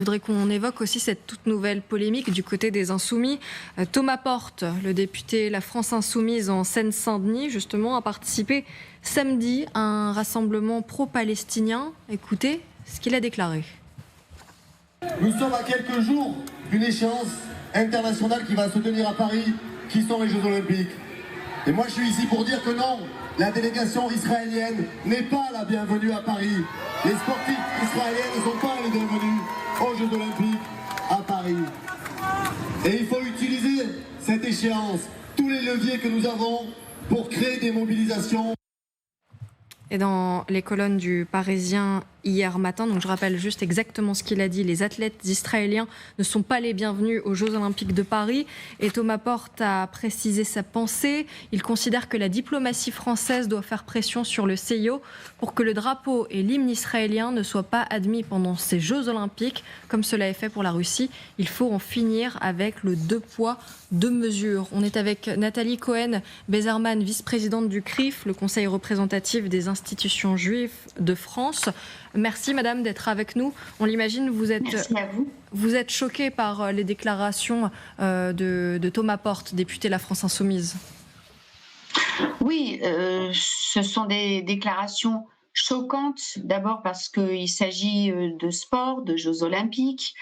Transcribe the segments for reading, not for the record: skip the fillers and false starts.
Je voudrais qu'on évoque aussi cette toute nouvelle polémique du côté des Insoumis. Thomas Porte, le député La France Insoumise en Seine-Saint-Denis, justement, a participé samedi à un rassemblement pro-palestinien. Écoutez ce qu'il a déclaré. Nous sommes à quelques jours d'une échéance internationale qui va se tenir à Paris, qui sont les Jeux Olympiques. Et moi je suis ici pour dire que non, la délégation israélienne n'est pas la bienvenue à Paris. Les sportifs israéliens ne sont pas les bienvenus aux Jeux Olympiques à Paris. Et il faut utiliser cette échéance, tous les leviers que nous avons pour créer des mobilisations. Et dans les colonnes du Parisien hier matin, donc je rappelle juste exactement ce qu'il a dit, les athlètes israéliens ne sont pas les bienvenus aux Jeux Olympiques de Paris. Et Thomas Porte a précisé sa pensée. Il considère que la diplomatie française doit faire pression sur le CIO pour que le drapeau et l'hymne israélien ne soient pas admis pendant ces Jeux Olympiques, comme cela est fait pour la Russie. Il faut en finir avec le deux poids, deux mesures. On est avec Nathalie Cohen-Bézarman, vice-présidente du CRIF, le Conseil représentatif des institutions juives de France. Merci madame d'être avec nous. On l'imagine, Merci à vous. Vous êtes choquée par les déclarations de Thomas Porte, député La France Insoumise. Oui, ce sont des déclarations choquantes, d'abord parce qu'il s'agit de sport, de Jeux Olympiques,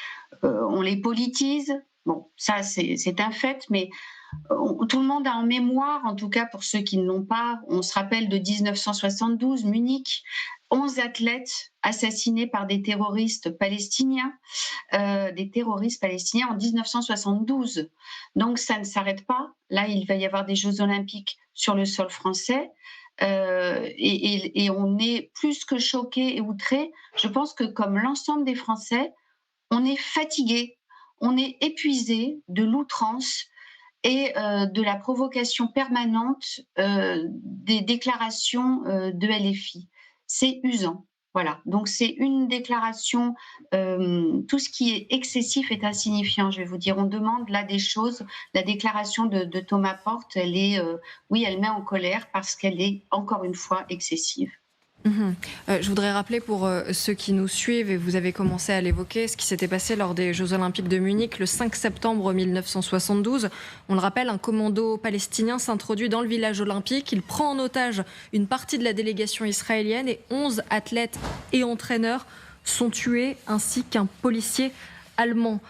on les politise. Bon, ça c'est un fait, mais tout le monde a en mémoire, en tout cas pour ceux qui ne l'ont pas, on se rappelle de 1972, Munich, 11 athlètes assassinés par des terroristes palestiniens en 1972. Donc ça ne s'arrête pas. Là, il va y avoir des Jeux Olympiques sur le sol français. Et on est plus que choqués et outrés. Je pense que comme l'ensemble des Français, on est fatigués, on est épuisés de l'outrance et de la provocation permanente des déclarations de LFI. C'est usant. Voilà, donc c'est une déclaration, tout ce qui est excessif est insignifiant, je vais vous dire. On demande là des choses. La déclaration de Thomas Porte, elle est, oui, elle met en colère parce qu'elle est, encore une fois, excessive. Je voudrais rappeler pour ceux qui nous suivent, et vous avez commencé à l'évoquer, ce qui s'était passé lors des Jeux Olympiques de Munich le 5 septembre 1972. On le rappelle, un commando palestinien s'introduit dans le village olympique. Il prend en otage une partie de la délégation israélienne et 11 athlètes et entraîneurs sont tués, ainsi qu'un policier allemand.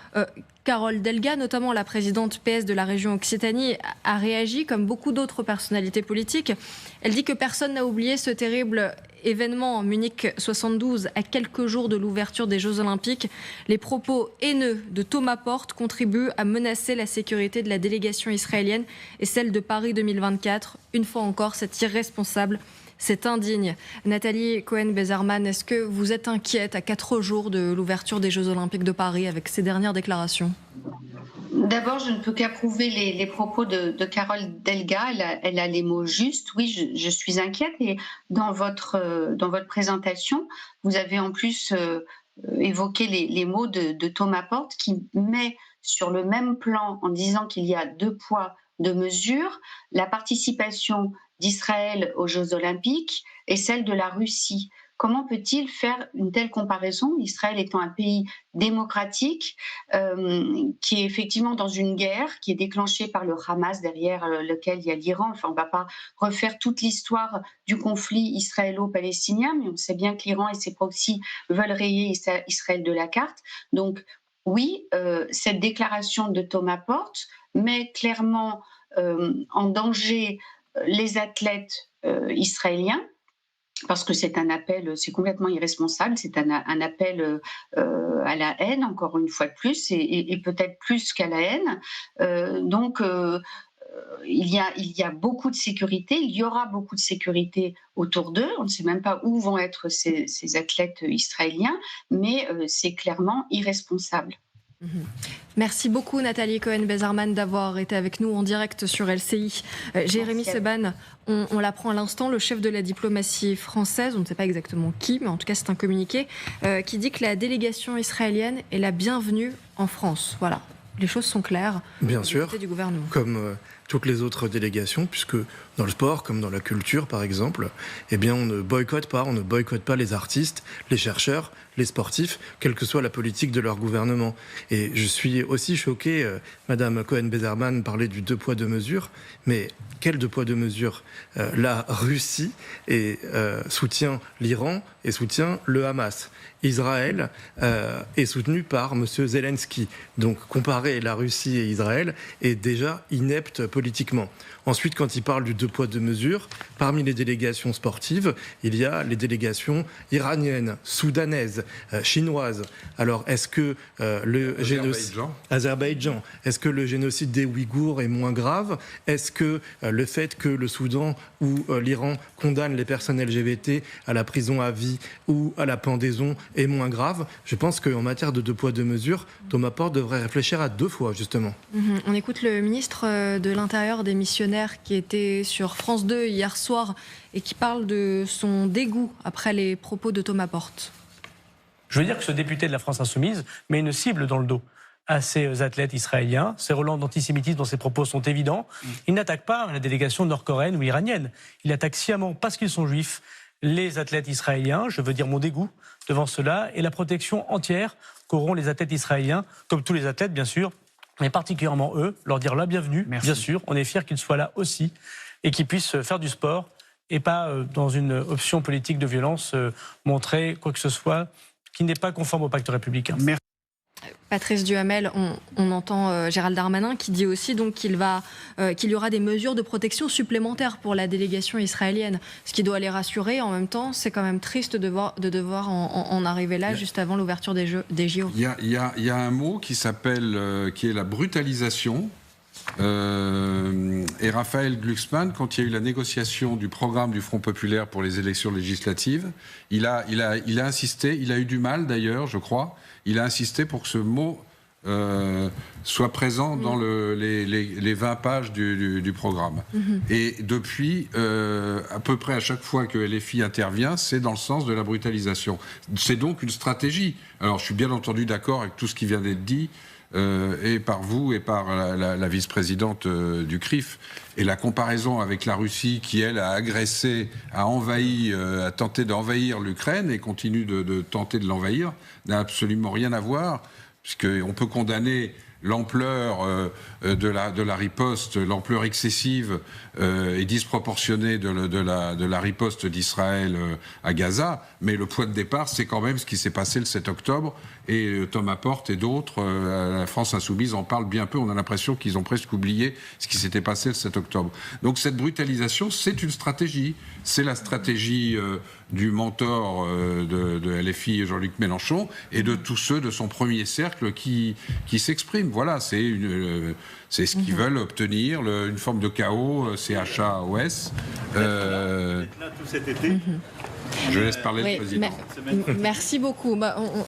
Carole Delga, notamment la présidente PS de la région Occitanie, a réagi comme beaucoup d'autres personnalités politiques. Elle dit que personne n'a oublié ce terrible événement en Munich 72 à quelques jours de l'ouverture des Jeux Olympiques. Les propos haineux de Thomas Porte contribuent à menacer la sécurité de la délégation israélienne et celle de Paris 2024. Une fois encore, c'est irresponsable. C'est indigne. Nathalie Cohen-Bézarman, est-ce que vous êtes inquiète à 4 jours de l'ouverture des Jeux Olympiques de Paris avec ces dernières déclarations ? D'abord, je ne peux qu'approuver les propos de Carole Delga. Elle a les mots justes. Oui, je suis inquiète. Et dans votre présentation, vous avez en plus évoqué les mots de Thomas Porte qui met sur le même plan en disant qu'il y a deux poids, deux mesures, la participation d'Israël aux Jeux Olympiques et celle de la Russie. Comment peut-il faire une telle comparaison, Israël étant un pays démocratique qui est effectivement dans une guerre qui est déclenchée par le Hamas, derrière lequel il y a l'Iran. Enfin, on ne va pas refaire toute l'histoire du conflit israélo-palestinien, mais on sait bien que l'Iran et ses proxys veulent rayer Israël de la carte. Donc oui, cette déclaration de Thomas Porte met clairement en danger les athlètes israéliens, parce que c'est un appel, c'est complètement irresponsable, c'est un appel à la haine, encore une fois de plus, et peut-être plus qu'à la haine. Donc, il y a beaucoup de sécurité, il y aura beaucoup de sécurité autour d'eux. On ne sait même pas où vont être ces athlètes israéliens, mais c'est clairement irresponsable. Merci beaucoup Nathalie Cohen-Bézarman d'avoir été avec nous en direct sur LCI. Jérémy Seban, on l'apprend à l'instant, le chef de la diplomatie française, on ne sait pas exactement qui, mais en tout cas c'est un communiqué, qui dit que la délégation israélienne est la bienvenue en France. Voilà. les choses sont claires. Bien du sûr, côté du gouvernement. comme toutes les autres délégations, puisque dans le sport, comme dans la culture par exemple, eh bien on ne boycotte pas les artistes, les chercheurs, les sportifs, quelle que soit la politique de leur gouvernement. Et je suis aussi choqué, Madame Cohen-Bezerman parlait du 2 poids 2 mesures, mais quel 2 poids 2 mesures La Russie soutient l'Iran et soutient le Hamas. Israël est soutenu par M. Zelensky. Donc comparer la Russie et Israël est déjà inepte politiquement. Ensuite, quand il parle du 2 poids 2 mesures, parmi les délégations sportives, il y a les délégations iraniennes, soudanaises, chinoises. Alors, est-ce que le génocide... Azerbaïdjan. Est-ce que le génocide des Ouïghours est moins grave? Est-ce que le fait que le Soudan ou l'Iran condamnent les personnes LGBT à la prison à vie ou à la pendaison est moins grave? Je pense qu'en matière de 2 poids 2 mesures, Thomas Porte devrait réfléchir à 2 fois, justement. On écoute le ministre de l'Intérieur des missionnaires qui était sur France 2 hier soir et qui parle de son dégoût après les propos de Thomas Porte. Je veux dire que ce député de la France Insoumise met une cible dans le dos à ces athlètes israéliens. Ces relents d'antisémitisme dans ses propos sont évidents. Il n'attaque pas la délégation nord-coréenne ou iranienne. Il attaque sciemment, parce qu'ils sont juifs, les athlètes israéliens. Je veux dire mon dégoût devant cela et la protection entière qu'auront les athlètes israéliens, comme tous les athlètes bien sûr, mais particulièrement eux, leur dire la bienvenue. Merci. Bien sûr, on est fiers qu'ils soient là aussi et qu'ils puissent faire du sport et pas dans une option politique de violence montrer quoi que ce soit qui n'est pas conforme au pacte républicain. Merci. Patrice Duhamel, on entend Gérald Darmanin qui dit aussi donc qu'il y aura des mesures de protection supplémentaires pour la délégation israélienne. Ce qui doit les rassurer. En même temps, c'est quand même triste de devoir en arriver là juste avant l'ouverture des JO. Il y a un mot qui s'appelle, qui est la brutalisation. Et Raphaël Glucksmann, quand il y a eu la négociation du programme du Front Populaire pour les élections législatives, il a insisté, il a eu du mal d'ailleurs, je crois, il a insisté pour que ce mot soit présent dans les 20 pages du programme. Et depuis, à peu près à chaque fois que LFI intervient, c'est dans le sens de la brutalisation. C'est donc une stratégie. Alors je suis bien entendu d'accord avec tout ce qui vient d'être dit, et par vous et par la vice-présidente du CRIF. Et la comparaison avec la Russie qui, elle, a agressé, a tenté d'envahir l'Ukraine et continue de tenter de l'envahir, n'a absolument rien à voir, puisqu'on peut condamner l'ampleur de la riposte, l'ampleur excessive et disproportionnée de la riposte d'Israël à Gaza, mais le point de départ, c'est quand même ce qui s'est passé le 7 octobre, et Thomas Porte et d'autres, la France Insoumise en parlent bien peu, on a l'impression qu'ils ont presque oublié ce qui s'était passé le 7 octobre. Donc cette brutalisation, c'est une stratégie, c'est la stratégie du mentor de LFI, Jean-Luc Mélenchon, et de tous ceux de son premier cercle qui s'expriment. Voilà, c'est ce qu'ils veulent obtenir, une forme de chaos, CHAOS. Vous êtes là tout cet été. Je laisse parler le président. Merci beaucoup.